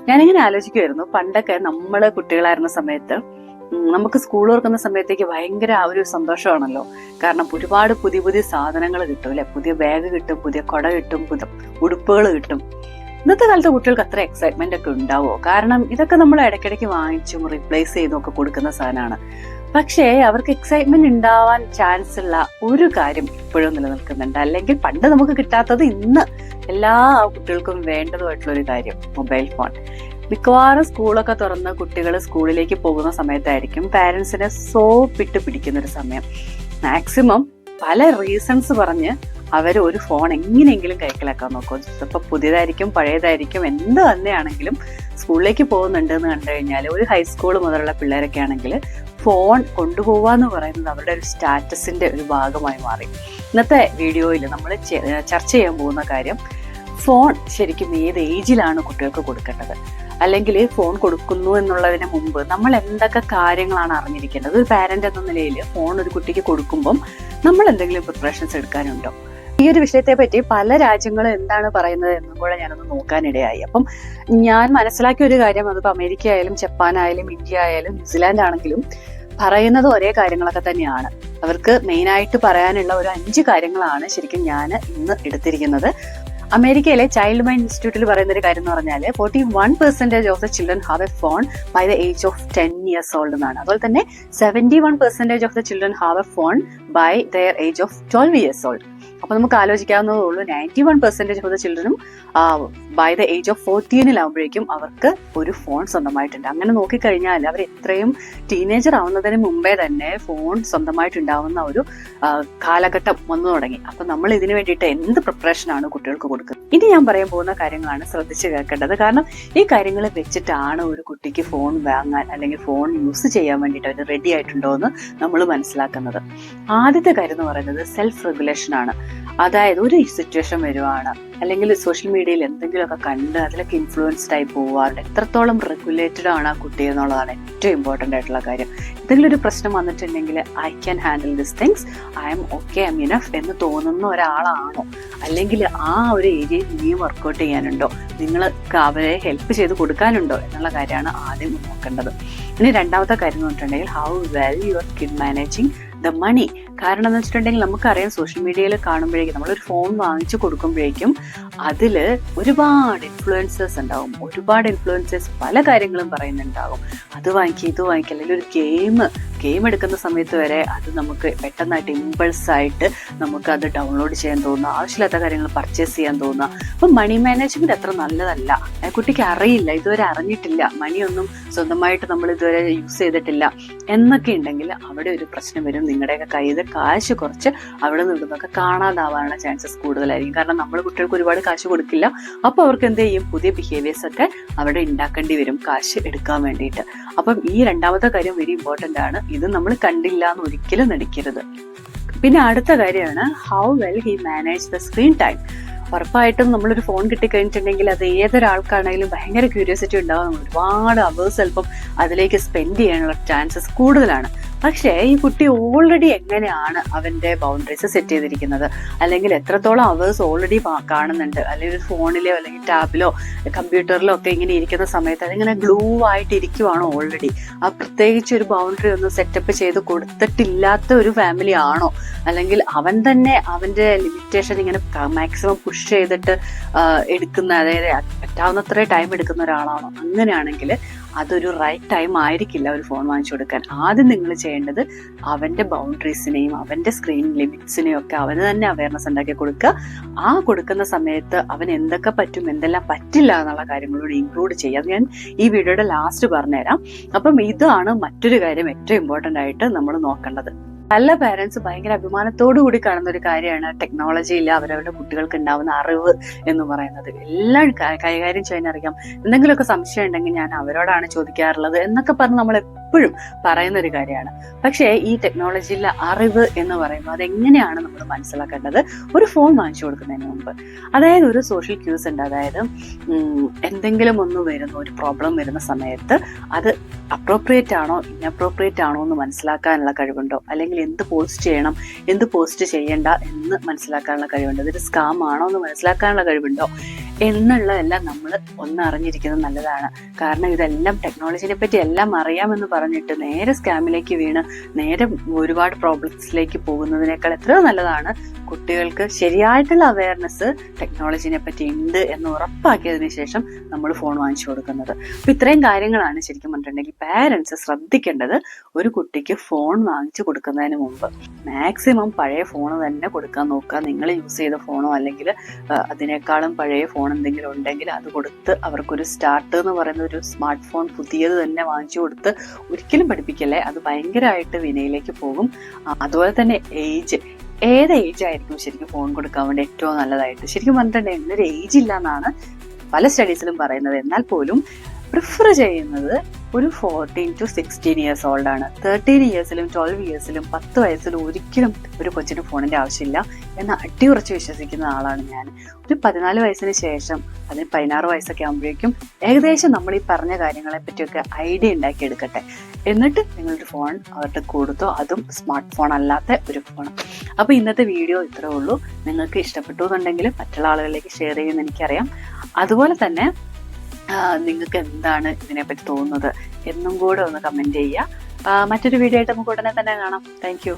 ഞാനിങ്ങനെ ആലോചിക്കുമായിരുന്നു, പണ്ടൊക്കെ നമ്മള് കുട്ടികളായിരുന്ന സമയത്ത് നമുക്ക് സ്കൂൾ തുറക്കുന്ന സമയത്തേക്ക് ഭയങ്കര ആ ഒരു സന്തോഷമാണല്ലോ. കാരണം ഒരുപാട് പുതിയ പുതിയ സാധനങ്ങൾ കിട്ടും അല്ലെ, പുതിയ ബാഗ് കിട്ടും, പുതിയ കൊട കിട്ടും, പുതിയ ഉടുപ്പുകൾ കിട്ടും. ഇന്നത്തെ കാലത്ത് കുട്ടികൾക്ക് അത്ര എക്സൈറ്റ്മെന്റ് ഒക്കെ ഉണ്ടാവോ? കാരണം ഇതൊക്കെ നമ്മൾ ഇടയ്ക്കിടയ്ക്ക് വാങ്ങിച്ചും റീപ്ലേസ് ചെയ്തും ഒക്കെ കൊടുക്കുന്ന സാധനമാണ്. പക്ഷേ അവർക്ക് എക്സൈറ്റ്മെന്റ് ഉണ്ടാവാൻ ചാൻസ് ഉള്ള ഒരു കാര്യം ഇപ്പോഴും നിലനിൽക്കുന്നുണ്ട്. അല്ലെങ്കിൽ പണ്ട് നമുക്ക് കിട്ടാത്തത് ഇന്ന് എല്ലാ കുട്ടികൾക്കും വേണ്ടതുമായിട്ടുള്ള ഒരു കാര്യം, മൊബൈൽ ഫോൺ. മിക്കവാറും സ്കൂളൊക്കെ തുറന്ന് കുട്ടികൾ സ്കൂളിലേക്ക് പോകുന്ന സമയത്തായിരിക്കും പാരന്റ്സിനെ സോപ്പിട്ട് പിടിക്കുന്ന ഒരു സമയം. മാക്സിമം പല റീസൺസ് പറഞ്ഞ് അവർ ഒരു ഫോൺ എങ്ങനെയെങ്കിലും കൈക്കലാക്കാൻ നോക്കും. ഇപ്പൊ പുതിയതായിരിക്കും പഴയതായിരിക്കും എന്ത് തന്നെയാണെങ്കിലും സ്കൂളിലേക്ക് പോകുന്നുണ്ട് എന്ന് കണ്ടു കഴിഞ്ഞാൽ, ഒരു ഹൈസ്കൂൾ മുതലുള്ള പിള്ളേരൊക്കെ ആണെങ്കിൽ ഫോൺ കൊണ്ടുപോവാന്ന് പറയുന്നത് അവരുടെ ഒരു സ്റ്റാറ്റസിന്റെ ഒരു ഭാഗമായി മാറി. ഇന്നത്തെ വീഡിയോയിൽ നമ്മൾ ചർച്ച ചെയ്യാൻ പോകുന്ന കാര്യം, ഫോൺ ശരിക്കും ഏത് ഏജിലാണ് കുട്ടികൾക്ക് കൊടുക്കേണ്ടത്, അല്ലെങ്കിൽ ഫോൺ കൊടുക്കുന്നു എന്നുള്ളതിന് മുമ്പ് നമ്മൾ എന്തൊക്കെ കാര്യങ്ങളാണ് അറിഞ്ഞിരിക്കേണ്ടത്. ഒരു പാരന്റ് എന്ന നിലയിൽ ഫോൺ ഒരു കുട്ടിക്ക് കൊടുക്കുമ്പം നമ്മൾ എന്തെങ്കിലും പ്രിപ്പറേഷൻസ് എടുക്കാനുണ്ടോ? ഈ ഒരു വിഷയത്തെ പറ്റി പല രാജ്യങ്ങളും എന്താണ് പറയുന്നത് എന്നും കൂടെ ഞാനൊന്ന് നോക്കാനിടയായി. അപ്പം ഞാൻ മനസ്സിലാക്കിയ ഒരു കാര്യം, അതിപ്പോൾ അമേരിക്ക ആയാലും ജപ്പാൻ ആയാലും ഇന്ത്യ ആയാലും ന്യൂസിലാൻഡ് ആണെങ്കിലും പറയുന്നത് ഒരേ കാര്യങ്ങളൊക്കെ തന്നെയാണ്. അവർക്ക് മെയിനായിട്ട് പറയാനുള്ള ഒരു 5 കാര്യങ്ങളാണ് ശരിക്കും ഞാൻ ഇന്ന് എടുത്തിരിക്കുന്നത്. അമേരിക്കയിലെ ചൈൽഡ് മൈൻഡ് ഇൻസ്റ്റിറ്റ്യൂട്ടിൽ പറയുന്ന ഒരു കാര്യം എന്ന് പറഞ്ഞാൽ 41% of the children have a phone by the age of 10 years old എന്നാണ്. അതുപോലെ തന്നെ 71% of the children have a phone by their age of 12 years old. അപ്പൊ നമുക്ക് ആലോചിക്കാവുന്നതേ ഉള്ളൂ, 91% ഓഫ് ദ ചിൽഡ്രനും ബൈ ദ ഏജ് ഓഫ് 14 അവർക്ക് ഒരു ഫോൺ സ്വന്തമായിട്ടുണ്ട്. അങ്ങനെ നോക്കിക്കഴിഞ്ഞാൽ അവർ എത്രയും ടീനേജർ ആവുന്നതിന് മുമ്പേ തന്നെ ഫോൺ സ്വന്തമായിട്ടുണ്ടാവുന്ന ഒരു കാലഘട്ടം വന്നു തുടങ്ങി. അപ്പൊ നമ്മൾ ഇതിനു വേണ്ടിയിട്ട് എന്ത് പ്രിപ്പറേഷനാണ് കുട്ടികൾക്ക് കൊടുക്കുന്നത്? ഇനി ഞാൻ പറയാൻ പോകുന്ന കാര്യങ്ങളാണ് ശ്രദ്ധിച്ച് കേൾക്കേണ്ടത്. കാരണം ഈ കാര്യങ്ങൾ വെച്ചിട്ടാണ് ഒരു കുട്ടിക്ക് ഫോൺ വാങ്ങാൻ അല്ലെങ്കിൽ ഫോൺ യൂസ് ചെയ്യാൻ വേണ്ടിയിട്ട് അവർ റെഡി ആയിട്ടുണ്ടോ എന്ന് നമ്മൾ മനസ്സിലാക്കുന്നത്. ആദ്യത്തെ കാര്യം എന്ന് പറയുന്നത് സെൽഫ് റെഗുലേഷൻ ആണ്. അതായത് ഒരു സിറ്റുവേഷൻ വരുവാണ്, അല്ലെങ്കിൽ സോഷ്യൽ മീഡിയയിൽ എന്തെങ്കിലുമൊക്കെ കണ്ട് അതിലൊക്കെ ഇൻഫ്ലുവൻസ്ഡ് ആയി പോവാറുണ്ട്, എത്രത്തോളം റെഗുലേറ്റഡ് ആണ് ആ കുട്ടി എന്നുള്ളതാണ് ഏറ്റവും ഇമ്പോർട്ടൻ്റ് ആയിട്ടുള്ള കാര്യം. എന്തെങ്കിലും ഒരു പ്രശ്നം വന്നിട്ടുണ്ടെങ്കിൽ I can handle this things, I M okay, I M enough എന്ന് തോന്നുന്ന ഒരാളാണോ, അല്ലെങ്കിൽ ആ ഒരു ഏരിയയിൽ നീ വർക്കൗട്ട് ചെയ്യാനുണ്ടോ, നിങ്ങൾക്ക് അവരെ ഹെൽപ്പ് ചെയ്ത് കൊടുക്കാനുണ്ടോ എന്നുള്ള കാര്യമാണ് ആദ്യം നോക്കേണ്ടത്. ഇനി രണ്ടാമത്തെ കാര്യം എന്ന് പറഞ്ഞിട്ടുണ്ടെങ്കിൽ how well you are kid managing the money. കാരണം എന്ന് വെച്ചിട്ടുണ്ടെങ്കിൽ നമുക്കറിയാം, സോഷ്യൽ മീഡിയയിൽ കാണുമ്പോഴേക്കും നമ്മളൊരു ഫോൺ വാങ്ങിച്ചു കൊടുക്കുമ്പോഴേക്കും അതിൽ ഒരുപാട് ഇൻഫ്ലുവൻസേഴ്സ് ഉണ്ടാവും. ഒരുപാട് ഇൻഫ്ലുവൻസേഴ്സ് പല കാര്യങ്ങളും പറയുന്നുണ്ടാകും. അത് വാങ്ങിക്കുക, ഇത് വാങ്ങിക്കുക, അല്ലെങ്കിൽ ഒരു ഗെയിം എടുക്കുന്ന സമയത്ത് വരെ അത് നമുക്ക് പെട്ടെന്നായിട്ട് ഇമ്പൾസായിട്ട് നമുക്ക് അത് ഡൗൺലോഡ് ചെയ്യാൻ തോന്നുക, ആവശ്യമില്ലാത്ത കാര്യങ്ങൾ പർച്ചേസ് ചെയ്യാൻ തോന്നുക. അപ്പം മണി മാനേജ്മെന്റ് അത്ര നല്ലതല്ല. കുട്ടിക്ക് അറിയില്ല, ഇതുവരെ അറിഞ്ഞിട്ടില്ല, മണിയൊന്നും സ്വന്തമായിട്ട് നമ്മൾ ഇതുവരെ യൂസ് ചെയ്തിട്ടില്ല എന്നൊക്കെ ഉണ്ടെങ്കിൽ അവിടെ ഒരു പ്രശ്നം വരും. നിങ്ങളുടെയൊക്കെ കയ്യിൽ കാശ് കുറച്ച് അവിടെ നിന്നൊക്കെ കാണാതാവാനുള്ള ചാൻസസ് കൂടുതലായിരിക്കും. കാരണം നമ്മൾ കുട്ടികൾക്ക് ഒരുപാട് കാശ് കൊടുക്കില്ല. അപ്പോൾ അവർക്ക് എന്ത് ചെയ്യും, പുതിയ ബിഹേവിയേഴ്സ് ഒക്കെ അവിടെ ഉണ്ടാക്കേണ്ടി വരും കാശ് എടുക്കാൻ വേണ്ടിയിട്ട്. അപ്പം ഈ രണ്ടാമത്തെ കാര്യം വെരി ഇമ്പോർട്ടൻ്റ് ആണ്. ഇത് നമ്മൾ കണ്ടില്ല എന്ന് ഒരിക്കലും നടിക്കരുത്. പിന്നെ അടുത്ത കാര്യമാണ് how well he manage the screen time. ഉറപ്പായിട്ടും നമ്മളൊരു ഫോൺ കിട്ടിക്കഴിഞ്ഞിട്ടുണ്ടെങ്കിൽ അത് ഏതൊരാൾക്കാണെങ്കിലും ഭയങ്കര ക്യൂരിയോസിറ്റി ഉണ്ടാവും. നമ്മൾ ഒരുപാട് അവേഴ്സ് ചിലപ്പം അതിലേക്ക് സ്പെൻഡ് ചെയ്യാനുള്ള ചാൻസസ് കൂടുതലാണ്. പക്ഷേ ഈ കുട്ടി ഓൾറെഡി എങ്ങനെയാണ് അവന്റെ ബൗണ്ടറീസ് സെറ്റ് ചെയ്തിരിക്കുന്നത്, അല്ലെങ്കിൽ എത്രത്തോളം അവേഴ്സ് ഓൾറെഡി കാണുന്നുണ്ട്, അല്ലെങ്കിൽ ഒരു ഫോണിലോ അല്ലെങ്കിൽ ടാബിലോ കമ്പ്യൂട്ടറിലോ ഒക്കെ ഇങ്ങനെ ഇരിക്കുന്ന സമയത്ത് അതിങ്ങനെ ഗ്ലൂ ആയിട്ട് ഇരിക്കുവാണോ ഓൾറെഡി, ആ പ്രത്യേകിച്ച് ഒരു ബൗണ്ടറി ഒന്നും സെറ്റപ്പ് ചെയ്ത് കൊടുത്തിട്ടില്ലാത്ത ഒരു ഫാമിലി ആണോ, അല്ലെങ്കിൽ അവൻ തന്നെ അവന്റെ ലിമിറ്റേഷൻ ഇങ്ങനെ മാക്സിമം പുഷ് ചെയ്തിട്ട് എടുക്കുന്ന, അതായത് പറ്റാവുന്നത്ര ടൈം എടുക്കുന്ന ഒരാളാണോ? അങ്ങനെയാണെങ്കിൽ അതൊരു റൈറ്റ് ടൈം ആയിരിക്കില്ല ഒരു ഫോൺ വാങ്ങിച്ചു കൊടുക്കാൻ. ആദ്യം നിങ്ങൾ ചെയ്യേണ്ടത് അവന്റെ ബൗണ്ടറീസിനെയും അവന്റെ സ്ക്രീൻ ലിമിറ്റ്സിനെയും ഒക്കെ അവന് തന്നെ അവയർനെസ് ഉണ്ടാക്കി കൊടുക്കുക. ആ കൊടുക്കുന്ന സമയത്ത് അവൻ എന്തൊക്കെ പറ്റും എന്തെല്ലാം പറ്റില്ല എന്നുള്ള കാര്യങ്ങളോട് ഇൻക്ലൂഡ് ചെയ്യാം. ഞാൻ ഈ വീഡിയോയുടെ ലാസ്റ്റ് പറഞ്ഞുതരാം. അപ്പം ഇതാണ് മറ്റൊരു കാര്യം ഏറ്റവും ഇമ്പോർട്ടൻ്റ് ആയിട്ട് നമ്മൾ നോക്കേണ്ടത്. പല പാരന്റ്സ് ഭയങ്കര അഭിമാനത്തോടു കൂടി കാണുന്ന ഒരു കാര്യമാണ് ടെക്നോളജിയിൽ അവരവരുടെ കുട്ടികൾക്ക് ഉണ്ടാവുന്ന അറിവ് എന്ന് പറയുന്നത്. എല്ലാം കൈകാര്യം ചെയ്യാൻ അറിയാം, എന്തെങ്കിലുമൊക്കെ സംശയം ഉണ്ടെങ്കിൽ ഞാൻ അവരോടാണ് ചോദിക്കാറുള്ളത് എന്നൊക്കെ പറഞ്ഞ് നമ്മൾ എപ്പോഴും പറയുന്ന ഒരു കാര്യമാണ്. പക്ഷേ ഈ ടെക്നോളജിയിലെ അറിവ് എന്ന് പറയുമ്പോൾ അതെങ്ങനെയാണ് നമ്മൾ മനസ്സിലാക്കേണ്ടത്? ഒരു ഫോൺ വാങ്ങിച്ചു കൊടുക്കുന്നതിന് മുമ്പ്, അതായത് ഒരു സോഷ്യൽ ക്യൂസ് ഉണ്ട്. അതായത് എന്തെങ്കിലും ഒന്ന് വരുന്നു, ഒരു പ്രോബ്ലം വരുന്ന സമയത്ത് അത് അപ്രോപ്രിയേറ്റ് ആണോ ഇൻഅപ്രോപ്രിയേറ്റ് ആണോ എന്ന് മനസ്സിലാക്കാനുള്ള കഴിവുണ്ടോ, അല്ലെങ്കിൽ എന്ത് പോസ്റ്റ് ചെയ്യണം എന്ത് പോസ്റ്റ് ചെയ്യണ്ട എന്ന് മനസ്സിലാക്കാനുള്ള കഴിവുണ്ടോ, ഇതൊരു സ്കാം ആണോ എന്ന് മനസ്സിലാക്കാനുള്ള കഴിവുണ്ടോ എന്നുള്ളതെല്ലാം നമ്മൾ ഒന്ന് അറിഞ്ഞിരിക്കുന്നത് നല്ലതാണ്. കാരണം ഇതെല്ലാം ടെക്നോളജിനെ പറ്റി എല്ലാം അറിയാമെന്ന് പറഞ്ഞിട്ട് നേരെ സ്കാമിലേക്ക് വീണ് നേരെ ഒരുപാട് പ്രോബ്ലംസിലേക്ക് പോകുന്നതിനേക്കാൾ എത്രയോ നല്ലതാണ് കുട്ടികൾക്ക് ശരിയായിട്ടുള്ള അവയർനെസ് ടെക്നോളജിനെ പറ്റി ഉണ്ട് എന്ന് ഉറപ്പാക്കിയതിനു ശേഷം നമ്മൾ ഫോൺ വാങ്ങിച്ചു കൊടുക്കുന്നത്. അപ്പൊ ഇത്രയും കാര്യങ്ങളാണ് ശരിക്കും പറഞ്ഞിട്ടുണ്ടെങ്കിൽ പാരന്റ്സ് ശ്രദ്ധിക്കേണ്ടത് ഒരു കുട്ടിക്ക് ഫോൺ വാങ്ങിച്ചു കൊടുക്കുന്നതിന് മുമ്പ്. മാക്സിമം പഴയ ഫോൺ തന്നെ കൊടുക്കാൻ നോക്കുക. നിങ്ങൾ യൂസ് ചെയ്ത ഫോണോ അല്ലെങ്കിൽ അതിനേക്കാളും പഴയ ഫോൺ എന്തെങ്കിലും ഉണ്ടെങ്കിൽ അത് കൊടുത്ത് അവർക്കൊരു സ്റ്റാർട്ട് എന്ന് പറയുന്ന ഒരു സ്മാർട്ട് ഫോൺ പുതിയത് തന്നെ വാങ്ങിച്ചു കൊടുത്ത് ഒരിക്കലും പഠിപ്പിക്കല്ലേ. അത് ഭയങ്കരമായിട്ട് വിനയിലേക്ക് പോകും. അതുപോലെ തന്നെ ഏത് ഏജ് ആയിരിക്കും ശരിക്കും ഫോൺ കൊടുക്കാൻ വേണ്ടി ഏറ്റവും നല്ലതായിട്ട്? ശരിക്കും പറഞ്ഞിട്ടുണ്ടെങ്കിൽ ഇന്നൊരു ഏജ് ഇല്ല എന്നാണ് പല സ്റ്റഡീസിലും പറയുന്നത്. എന്നാൽ പോലും പ്രിഫർ ചെയ്യുന്നത് ഒരു 14 to 16 ഇയേഴ്സ് ഓൾഡ് ആണ്. 13 ഇയേഴ്സിലും 12 ഇയേഴ്സിലും 10 വയസ്സിലും ഒരിക്കലും ഒരു കൊച്ചിന് ഫോണിന്റെ ആവശ്യമില്ല എന്ന് അടിയുറച്ച് വിശ്വസിക്കുന്ന ആളാണ് ഞാൻ. ഒരു 14 വയസ്സിന് ശേഷം, അതിന് 16 വയസ്സൊക്കെ ആകുമ്പോഴേക്കും ഏകദേശം നമ്മൾ ഈ പറഞ്ഞ കാര്യങ്ങളെ പറ്റിയൊക്കെ ഐഡിയ ഉണ്ടാക്കി എടുക്കട്ടെ. എന്നിട്ട് നിങ്ങളൊരു ഫോൺ അവർക്ക് കൊടുത്തോ, അതും സ്മാർട്ട് ഫോൺ അല്ലാത്ത ഒരു ഫോൺ. അപ്പൊ ഇന്നത്തെ വീഡിയോ ഇത്രേ ഉള്ളൂ. നിങ്ങൾക്ക് ഇഷ്ടപ്പെട്ടു എന്നുണ്ടെങ്കിൽ മറ്റുള്ള ആളുകളിലേക്ക് ഷെയർ ചെയ്യുമെന്ന് എനിക്കറിയാം. അതുപോലെ തന്നെ നിങ്ങൾക്ക് എന്താണ് ഇതിനെപ്പറ്റി തോന്നുന്നത് എന്നും കൂടെ ഒന്ന് കമന്റ് ചെയ്യുക. മറ്റൊരു വീഡിയോ ആയിട്ട് നമുക്ക് ഉടനെ തന്നെ കാണാം. Thank you.